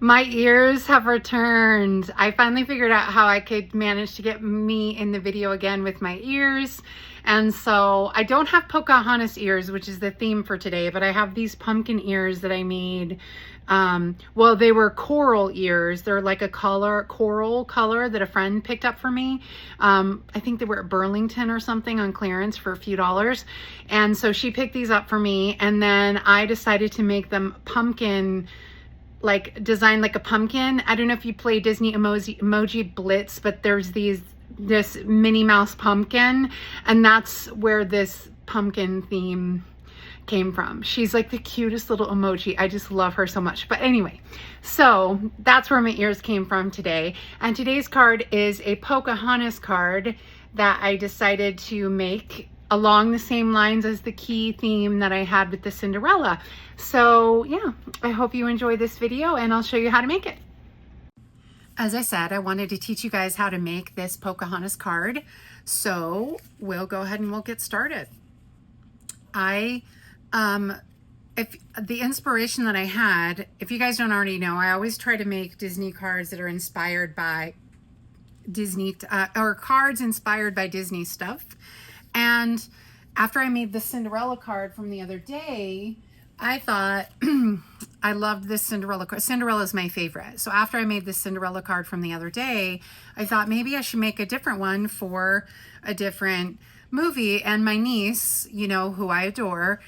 My ears have returned. I finally figured out how I could manage to get me in the video again with my ears. And so I don't have Pocahontas ears, which is the theme for today, but I have these pumpkin ears that I made. Well, they were coral ears. They're like a coral color that a friend picked up for me. I think they were at Burlington or something on clearance for a few dollars. And so she picked these up for me. And then I decided to make them pumpkin, like designed like a pumpkin. I don't know if you play Disney Emoji Blitz, but there's this Minnie Mouse pumpkin, and that's where this pumpkin theme came from. She's like the cutest little emoji. I just love her so much. But anyway, so that's where my ears came from today. And today's card is a Pocahontas card that I decided to make along the same lines as the key theme that I had with the Cinderella. So yeah, I hope you enjoy this video and I'll show you how to make it. As I said, I wanted to teach you guys how to make this Pocahontas card. So we'll go ahead and we'll get started. If the inspiration that I had, if you guys don't already know, I always try to make Disney cards that are inspired by Disney, or cards inspired by Disney stuff. And after I made the Cinderella card from the other day, I thought, I loved this Cinderella card. Cinderella is my favorite. So after I made this Cinderella card from the other day, I thought maybe I should make a different one for a different movie. And my niece, you know, who I adore,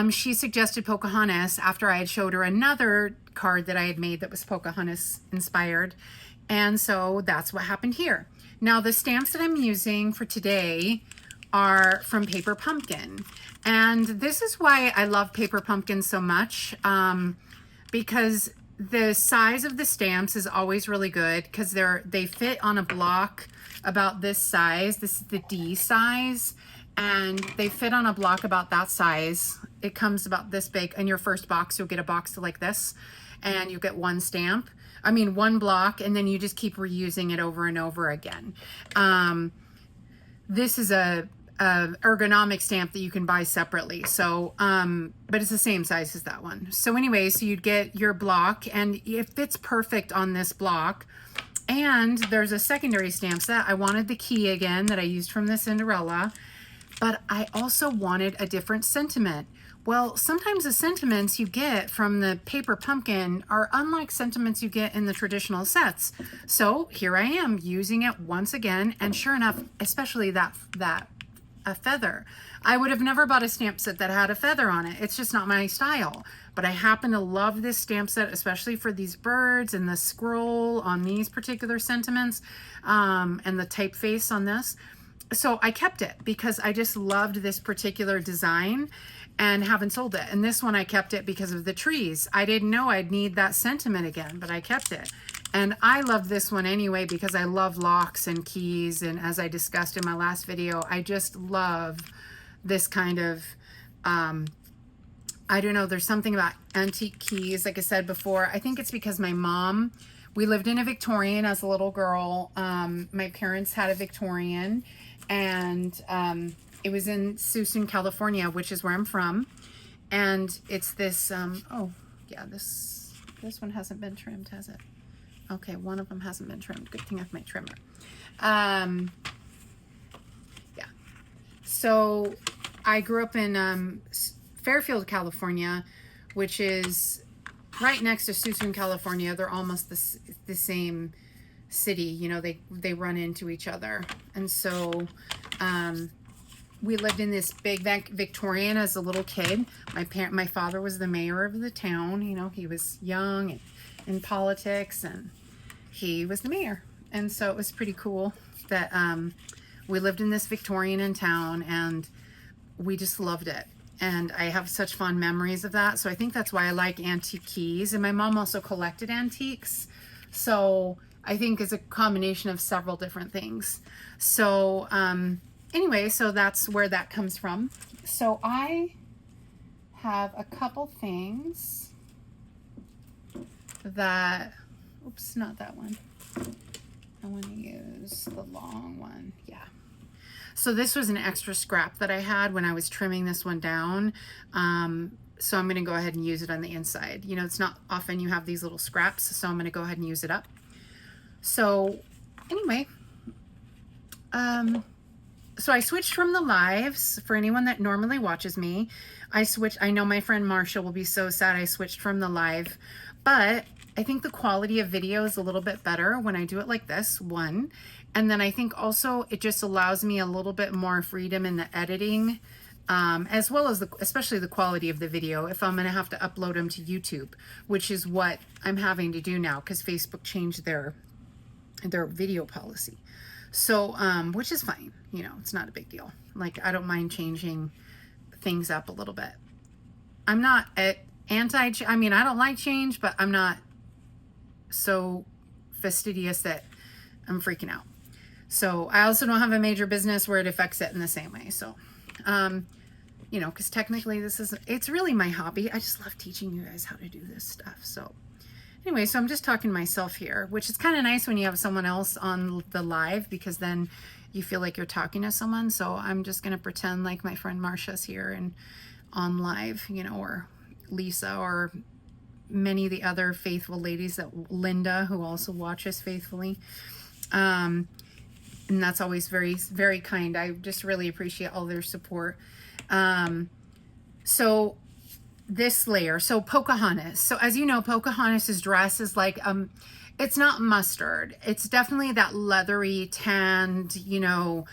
she suggested Pocahontas after I had showed her another card that I had made that was Pocahontas inspired. And so that's what happened here. Now the stamps that I'm using for today are from Paper Pumpkin. And this is why I love Paper Pumpkin so much, because the size of the stamps is always really good because they fit on a block about this size. This is the D size, and they fit on a block about that size. It comes about this big. In your first box, you'll get a box like this, and you get one stamp. I mean, one block, and then you just keep reusing it over and over again. This is a ergonomic stamp that you can buy separately. So, but it's the same size as that one. So anyway, so you'd get your block and it fits perfect on this block. And there's a secondary stamp set. I wanted the key again that I used from the Cinderella, but I also wanted a different sentiment. Well, sometimes the sentiments you get from the Paper Pumpkin are unlike sentiments you get in the traditional sets. So here I am using it once again. And sure enough, especially that a feather. I would have never bought a stamp set that had a feather on it. It's just not my style. But I happen to love this stamp set, especially for these birds and the scroll on these particular sentiments, and the typeface on this. So I kept it because I just loved this particular design and haven't sold it. And this one I kept it because of the trees. I didn't know I'd need that sentiment again, but I kept it. And I love this one anyway because I love locks and keys. And as I discussed in my last video, I just love this kind of, I don't know, there's something about antique keys. Like I said before, I think it's because my mom, we lived in a Victorian as a little girl. My parents had a Victorian, and it was in Susan, California, which is where I'm from. And it's this, oh yeah, this one hasn't been trimmed, has it? Okay, one of them hasn't been trimmed. Good thing I have my trimmer. Yeah. So I grew up in Fairfield, California, which is right next to Susan, California. They're almost the same city. You know, they run into each other. And so we lived in this big Victorian as a little kid. My father was the mayor of the town. You know, he was young and in politics, and he was the mayor. And so it was pretty cool that we lived in this Victorian in town, and we just loved it. And I have such fond memories of that. So I think that's why I like antique keys. And my mom also collected antiques. So I think it's a combination of several different things. So anyway, so that's where that comes from. So I have a couple things that, oops, not that one. I want to use the long one. Yeah. So this was an extra scrap that I had when I was trimming this one down. So I'm going to go ahead and use it on the inside. You know, it's not often you have these little scraps, so I'm going to go ahead and use it up. So anyway, so I switched from the lives. For anyone that normally watches me, I know my friend Marsha will be so sad I switched from the live, but I think the quality of video is a little bit better when I do it like this, one. And then I think also it just allows me a little bit more freedom in the editing, as well as especially the quality of the video if I'm going to have to upload them to YouTube, which is what I'm having to do now because Facebook changed their video policy. So, which is fine, you know, it's not a big deal. Like, I don't mind changing things up a little bit. I'm not I mean, I don't like change, but I'm not so fastidious that I'm freaking out. So I also don't have a major business where it affects it in the same way. So, you know, because technically it's really my hobby. I just love teaching you guys how to do this stuff. So anyway, so I'm just talking to myself here, which is kind of nice when you have someone else on the live because then you feel like you're talking to someone. So I'm just going to pretend like my friend Marsha's here and on live, you know, or Lisa or many of the other faithful ladies, that Linda, who also watches faithfully. And that's always very, very kind. I just really appreciate all their support. So this layer, so Pocahontas. So as you know, Pocahontas's dress is like, it's not mustard. It's definitely that leathery tanned, you know,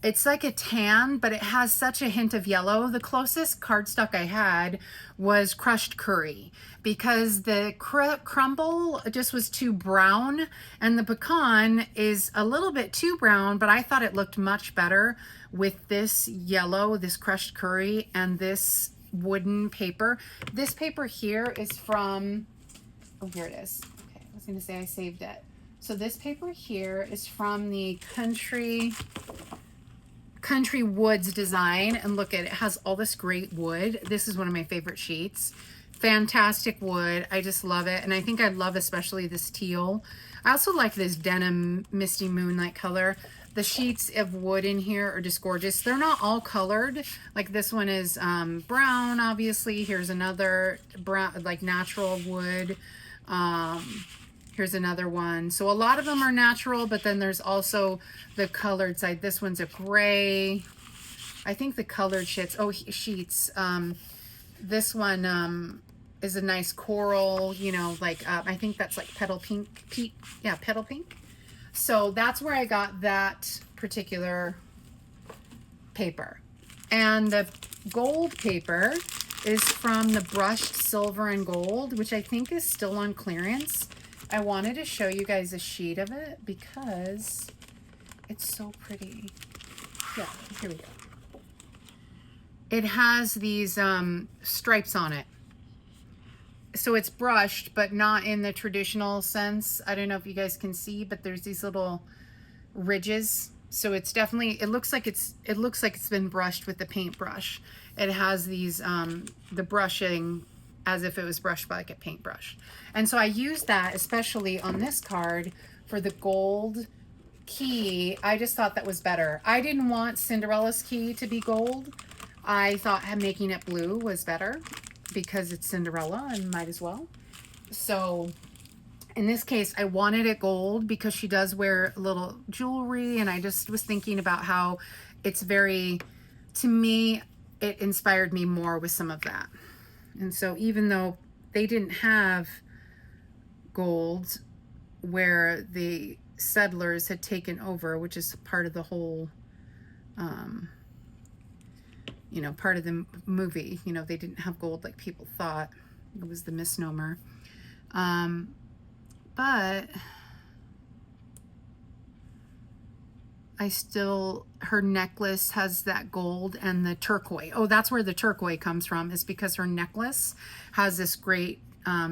it's like a tan, but it has such a hint of yellow. The closest cardstock I had was crushed curry because the crumble just was too brown and the pecan is a little bit too brown, but I thought it looked much better with this yellow, this crushed curry, and this wooden paper. This paper here is from, oh, here it is. Okay, I was going to say I saved it. So this paper here is from the Country Woods design, and look at it, it has all this great wood. This is one of my favorite sheets. Fantastic wood. I just love it, and I think I love especially this teal. I also like this denim misty moonlight color. The sheets of wood in here are just gorgeous. They're not all colored. Like this one is brown, obviously. Here's another brown, like natural wood. Here's another one. So a lot of them are natural, but then there's also the colored side. This one's a gray. I think the colored sheets. This one is a nice coral, you know, like I think that's like petal pink. Yeah, petal pink. So that's where I got that particular paper. And the gold paper is from the brushed silver and gold, which I think is still on clearance. I wanted to show you guys a sheet of it because it's so pretty. Yeah, here we go. It has these stripes on it. So it's brushed, but not in the traditional sense. I don't know if you guys can see, but there's these little ridges. So it's definitely, it looks like it's been brushed with the paintbrush. It has these, the brushing as if it was brushed by like a paintbrush. And so I used that especially on this card for the gold key. I just thought that was better. I didn't want Cinderella's key to be gold. I thought making it blue was better because it's Cinderella and might as well. So in this case, I wanted it gold because she does wear little jewelry, and I just was thinking about how it's very, to me, it inspired me more with some of that. And so even though they didn't have gold where the settlers had taken over, which is part of the whole, you know, part of the movie, you know, they didn't have gold like people thought. It was the misnomer. But I still, her necklace has that gold and the turquoise. Oh, that's where the turquoise comes from, is because her necklace has this great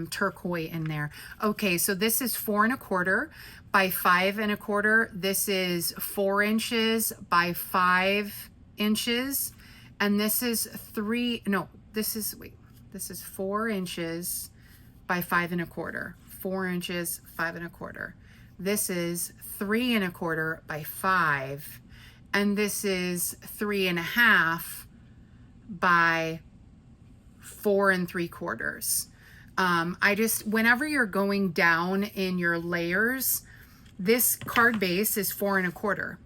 turquoise in there. Okay, so this is 4 1/4 by 5 1/4. This is 4 inches by 5 inches. And this is 4 inches by 5 1/4. 4 inches, 5 1/4. This is 3 1/4 by 5, and this is 3 1/2 by 4 3/4. Whenever you're going down in your layers, this card base is 4 1/4.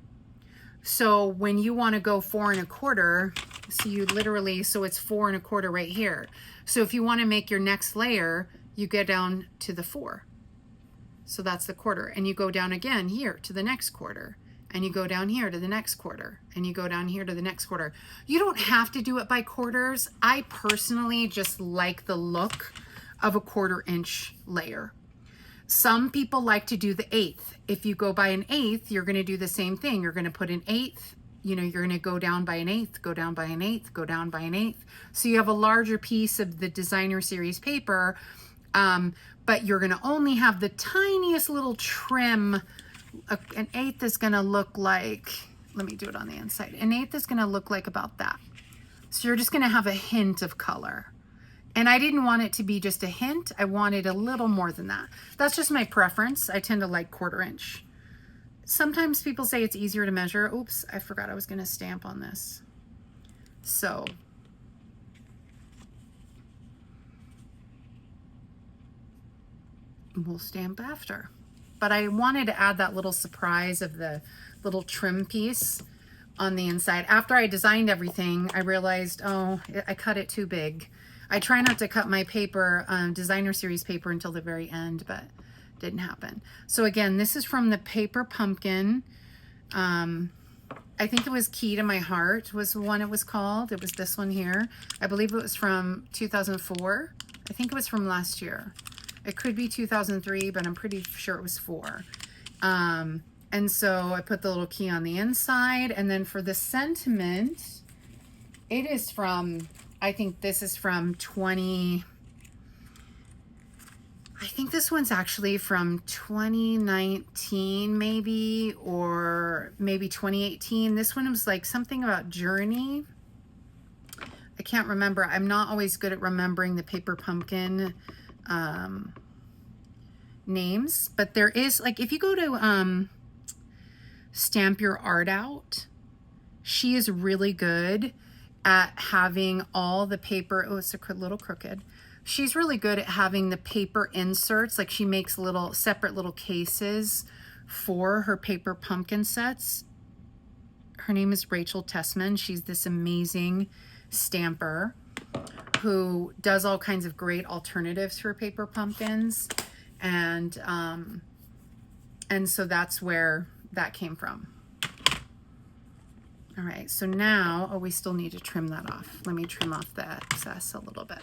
So when you want to go 4 1/4, so it's 4 1/4 right here. So if you want to make your next layer, you get down to the 4. So that's the quarter. And you go down again here to the next quarter. And you go down here to the next quarter. And you go down here to the next quarter. You don't have to do it by quarters. I personally just like the look of a 1/4 inch layer. Some people like to do the 1/8. If you go by an 1/8, you're going to do the same thing. You're going to put an 1/8, you're going to go down by an 1/8, go down by an 1/8, go down by an 1/8. So you have a larger piece of the designer series paper, but you're going to only have the tiniest little trim. An 1/8 is going to look like, let me do it on the inside. An 1/8 is going to look like about that. So you're just going to have a hint of color. And I didn't want it to be just a hint. I wanted a little more than that. That's just my preference. I tend to like 1/4 inch. Sometimes people say it's easier to measure. Oops, I forgot I was going to stamp on this. So we'll stamp after. But I wanted to add that little surprise of the little trim piece on the inside. After I designed everything, I realized, oh, I cut it too big. I try not to cut my paper, designer series paper, until the very end, but didn't happen. So again, this is from the Paper Pumpkin. I think it was Key to My Heart was the one it was called. It was this one here. I believe it was from 2004. I think it was from last year. It could be 2003, but I'm pretty sure it was 4. And so I put the little key on the inside. And then for the sentiment, it is from, I think this is from I think this one's actually from 2019 maybe, or maybe 2018. This one was like something about journey. I can't remember. I'm not always good at remembering the Paper Pumpkin names, but there is, like, if you go to Stamp Your Art Out, she is really good at having all the paper. Oh, it's a little crooked. She's really good at having the paper inserts. Like, she makes little separate little cases for her Paper Pumpkin sets. Her name is Rachel Tessman. She's this amazing stamper who does all kinds of great alternatives for Paper Pumpkins. And so that's where that came from. All right, so now, oh, we still need to trim that off. Let me trim off the excess a little bit.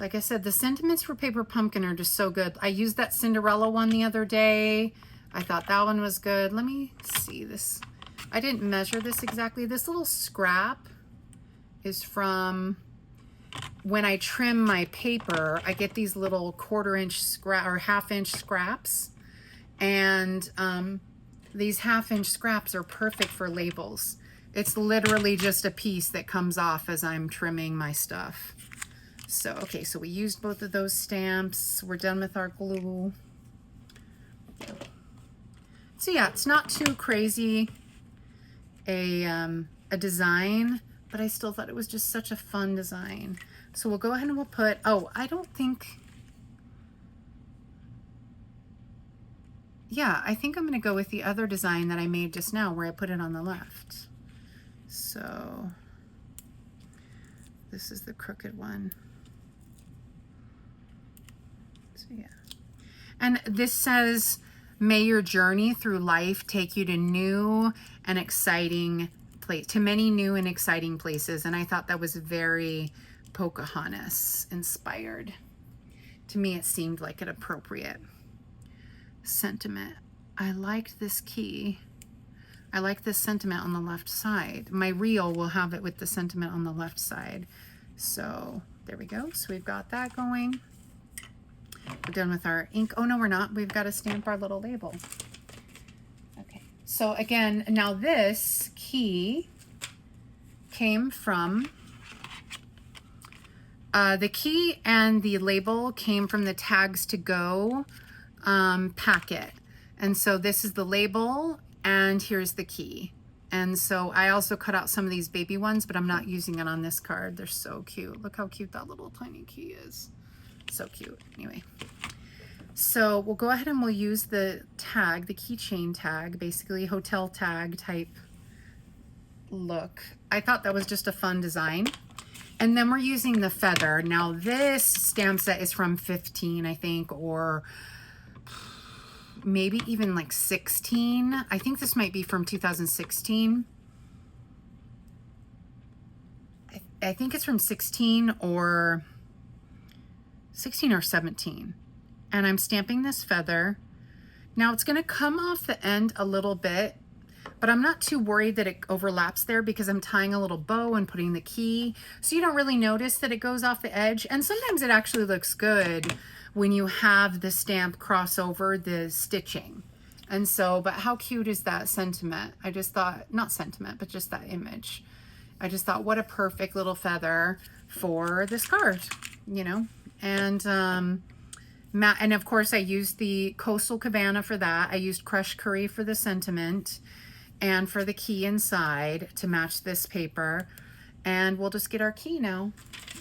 Like I said, the sentiments for Paper Pumpkin are just so good. I used that Cinderella one the other day. I thought that one was good. Let me see this. I didn't measure this exactly. This little scrap is from when I trim my paper. I get these little 1/4 inch scrap or 1/2 inch scraps. And these 1/2 inch scraps are perfect for labels. It's literally just a piece that comes off as I'm trimming my stuff. So, okay, so we used both of those stamps. We're done with our glue. So yeah, it's not too crazy a design, but I still thought it was just such a fun design. So we'll go ahead and we'll put, oh, I don't think, yeah, I think I'm gonna go with the other design that I made just now where I put it on the left. So this is the crooked one. So yeah. And this says, may your journey through life take you to new and exciting to many new and exciting places. And I thought that was very Pocahontas inspired. To me, it seemed like an appropriate sentiment. I liked this key. I like this sentiment on the left side. My reel will have it with the sentiment on the left side. So there we go. So we've got that going. We're done with our ink. Oh no, we're not. We've got to stamp our little label. Okay. So again, now this key came from, the key and the label came from the Tags to Go packet. And so this is the label and here's the key. And so I also cut out some of these baby ones, but I'm not using it on this card. They're so cute. Look how cute that little tiny key is. So cute. Anyway, so we'll go ahead and we'll use the tag, the keychain tag, basically hotel tag type look. I thought that was just a fun design. And then we're using the feather. Now this stamp set is from 15, I think, or maybe even like 16. I think this might be from 2016. I think it's from 16 or 17. And I'm stamping this feather. Now it's going to come off the end a little bit, but I'm not too worried that it overlaps there because I'm tying a little bow and putting the key. So you don't really notice that it goes off the edge. And sometimes it actually looks good when you have the stamp cross over the stitching. And so, but how cute is that sentiment? I just thought, not sentiment, but just that image. I just thought, what a perfect little feather for this card, you know? And of course I used the Coastal Cabana for that. I used crushed curry for the sentiment and for the key inside to match this paper. And we'll just get our key now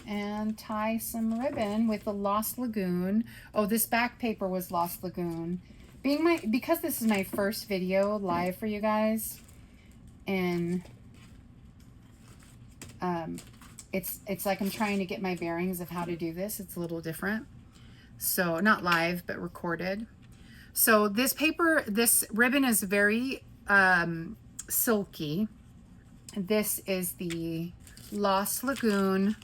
and tie some ribbon with the Lost Lagoon. Oh, this back paper was Lost Lagoon. Because this is my first video live for you guys, and it's like I'm trying to get my bearings of how to do this. It's a little different. So not live, but recorded. So this paper, this ribbon is very silky. This is the Lost Lagoon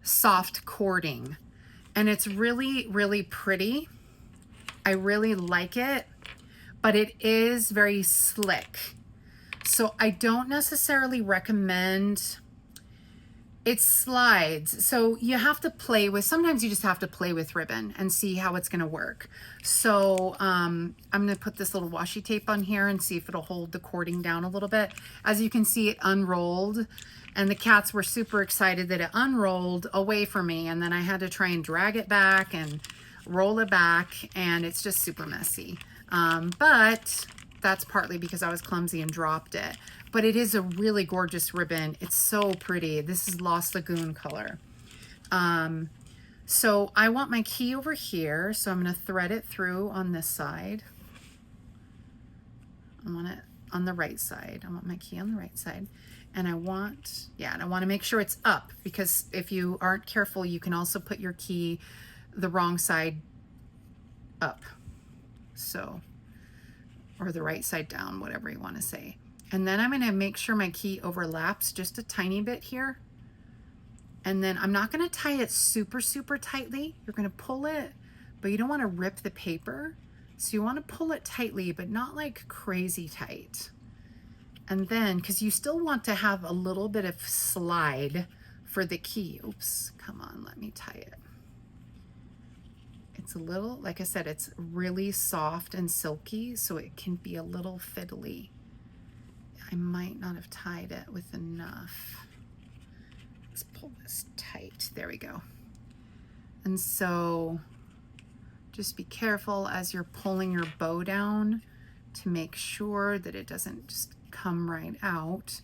soft cording, and it's really, really pretty. I really like it, but it is very slick. So I don't necessarily recommend. It slides, so you have to play with, sometimes you just have to play with ribbon and see how it's gonna work. So I'm gonna put this little washi tape on here and see if it'll hold the cording down a little bit. As you can see, it unrolled, and the cats were super excited that it unrolled away from me, and then I had to try and drag it back and roll it back, and it's just super messy. But that's partly because I was clumsy and dropped it. But it is a really gorgeous ribbon. It's so pretty. This is Lost Lagoon color. So I want my key over here, so I'm going to thread it through on this side. I want it on the right side. I want my key on the right side. And I want, and I want to make sure it's up, because if you aren't careful, you can also put your key the wrong side up. So, or the right side down, whatever you want to say. And then I'm going to make sure my key overlaps just a tiny bit here. And then I'm not going to tie it super, super tightly. You're going to pull it, but you don't want to rip the paper. So you want to pull it tightly, but not like crazy tight. And then, because you still want to have a little bit of slide for the key. Oops, come on, let me tie it. It's a little, like I said, it's really soft and silky, so it can be a little fiddly. I might not have tied it with enough. Let's pull this tight. There we go. And so just be careful as you're pulling your bow down to make sure that it doesn't just come right out.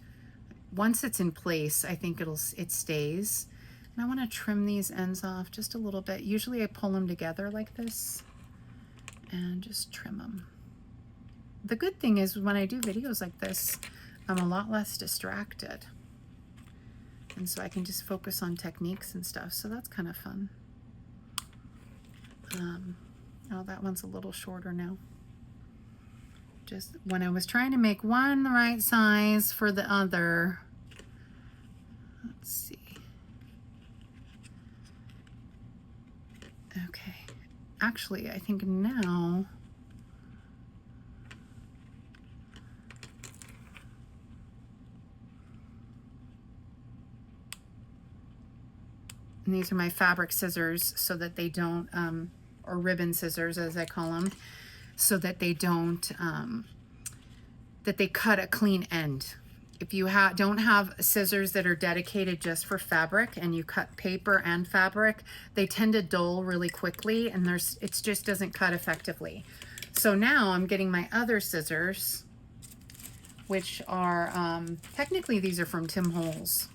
Once it's in place, I think it stays. And I want to trim these ends off just a little bit. Usually I pull them together like this and just trim them. The good thing is when I do videos like this, I'm a lot less distracted. And so I can just focus on techniques and stuff. So that's kind of fun. Oh, that one's a little shorter now. Just when I was trying to make one the right size for the other. Let's see. Okay. Actually, I think now and these are my fabric scissors so that they don't, or ribbon scissors as I call them, so that they don't, that they cut a clean end. If you don't have scissors that are dedicated just for fabric and you cut paper and fabric, they tend to dull really quickly and it just doesn't cut effectively. So now I'm getting my other scissors which are, technically these are from Tim Holtz.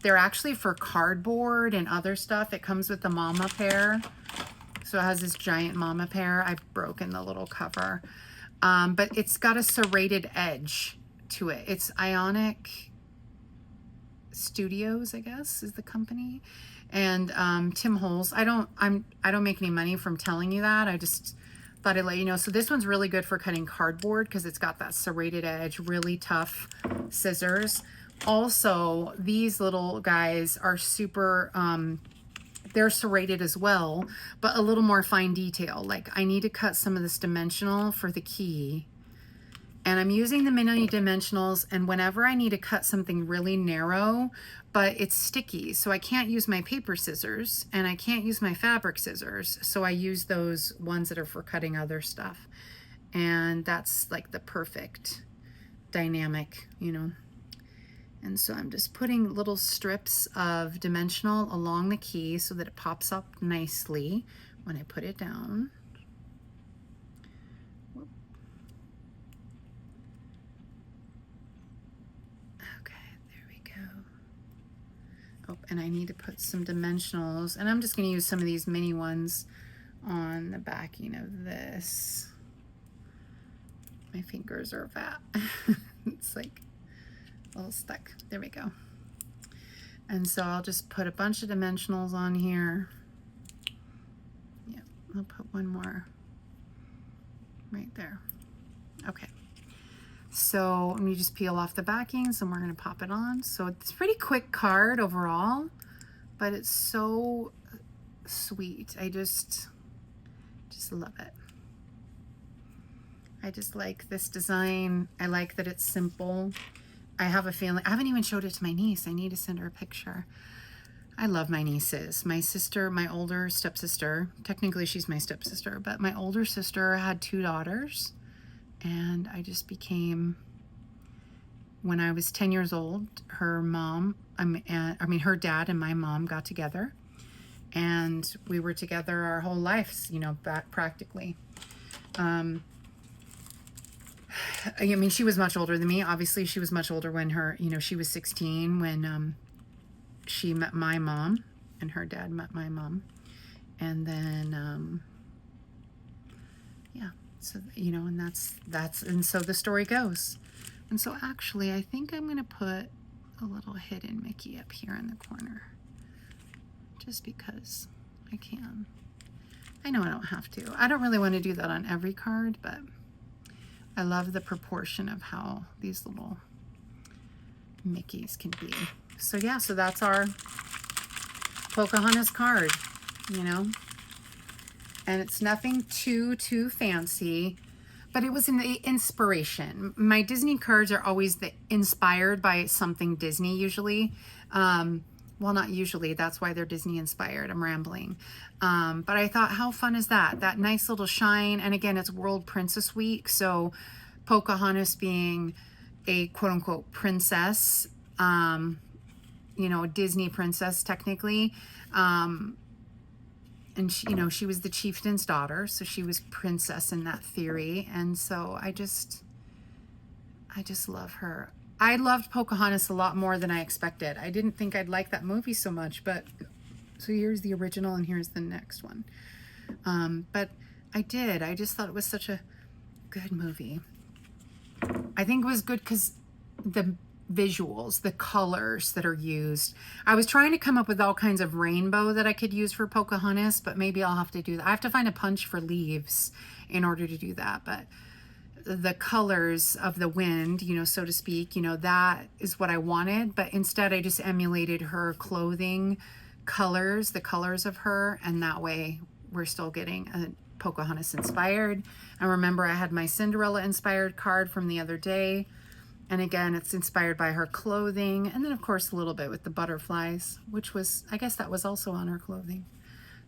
They're actually for cardboard and other stuff. It comes with the mama pear. So it has this giant mama pear. I've broken the little cover. But it's got a serrated edge to it. It's Ionic Studios, I guess, is the company. And Tim Holtz. I don't make any money from telling you that. I just thought I'd let you know. So this one's really good for cutting cardboard because it's got that serrated edge, really tough scissors. Also, these little guys are super, they're serrated as well, but a little more fine detail. Like I need to cut some of this dimensional for the key. And I'm using the mini dimensionals, and whenever I need to cut something really narrow, but it's sticky, so I can't use my paper scissors and I can't use my fabric scissors. So I use those ones that are for cutting other stuff. And that's like the perfect dynamic, you know. And so I'm just putting little strips of dimensional along the key so that it pops up nicely when I put it down. Okay, there we go. Oh, and I need to put some dimensionals, and I'm just going to use some of these mini ones on the backing of this. My fingers are fat. It's like a little stuck. There we go. And so I'll just put a bunch of dimensionals on here. Yeah, I'll put one more right there. Okay. So let me just peel off the backings and we're going to pop it on. So it's a pretty quick card overall, but it's so sweet. I just love it. I just like this design. I like that it's simple. I have a feeling, I haven't even showed it to my niece. I need to send her a picture. I love my nieces. My sister, my older stepsister, technically she's my stepsister, but my older sister had 2 daughters. And I just became, when I was 10 years old, her mom, her dad and my mom got together. And we were together our whole lives, you know, back practically. I mean, she was much older than me. Obviously, she was much older when she was 16 when she met my mom and her dad met my mom. And then, yeah, so, you know, and and so the story goes. And so actually, I think I'm going to put a little hidden Mickey up here in the corner just because I can. I know I don't have to. I don't really want to do that on every card, but I love the proportion of how these little Mickeys can be. So yeah, so that's our Pocahontas card, you know. And it's nothing too fancy, but it was an inspiration. My Disney cards are always inspired by something Disney usually. Well, not usually, that's why they're Disney inspired. I'm rambling. But I thought, how fun is that? That nice little shine. And again, it's World Princess Week. So Pocahontas being a quote unquote princess, you know, a Disney princess technically. And she, you know, she was the chieftain's daughter. So she was princess in that theory. And so I just love her. I loved Pocahontas a lot more than I expected. I didn't think I'd like that movie so much, but so here's the original and here's the next one. But I did. I just thought it was such a good movie. I think it was good because the visuals, the colors that are used. I was trying to come up with all kinds of rainbow that I could use for Pocahontas, but maybe I'll have to do that. I have to find a punch for leaves in order to do that, but the colors of the wind, you know, so to speak, you know, that is what I wanted. But instead I just emulated her clothing colors, the colors of her. And that way we're still getting a Pocahontas inspired. And remember, I had my Cinderella inspired card from the other day. And again, it's inspired by her clothing. And then of course, a little bit with the butterflies, which was, I guess that was also on her clothing.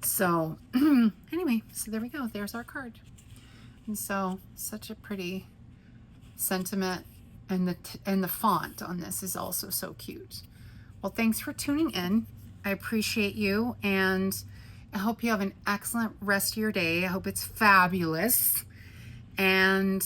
So anyway, so there we go. There's our card. And so such a pretty sentiment, and the font on this is also so cute. Well, thanks for tuning in. I appreciate you, and I hope you have an excellent rest of your day. I hope it's fabulous. And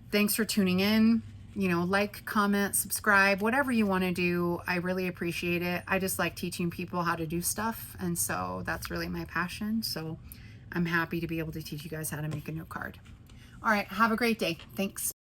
thanks for tuning in. you know, like, comment, subscribe, whatever you want to do. I really appreciate it. I just like teaching people how to do stuff, and so that's really my passion. So I'm happy to be able to teach you guys how to make a note card. All right, have a great day. Thanks.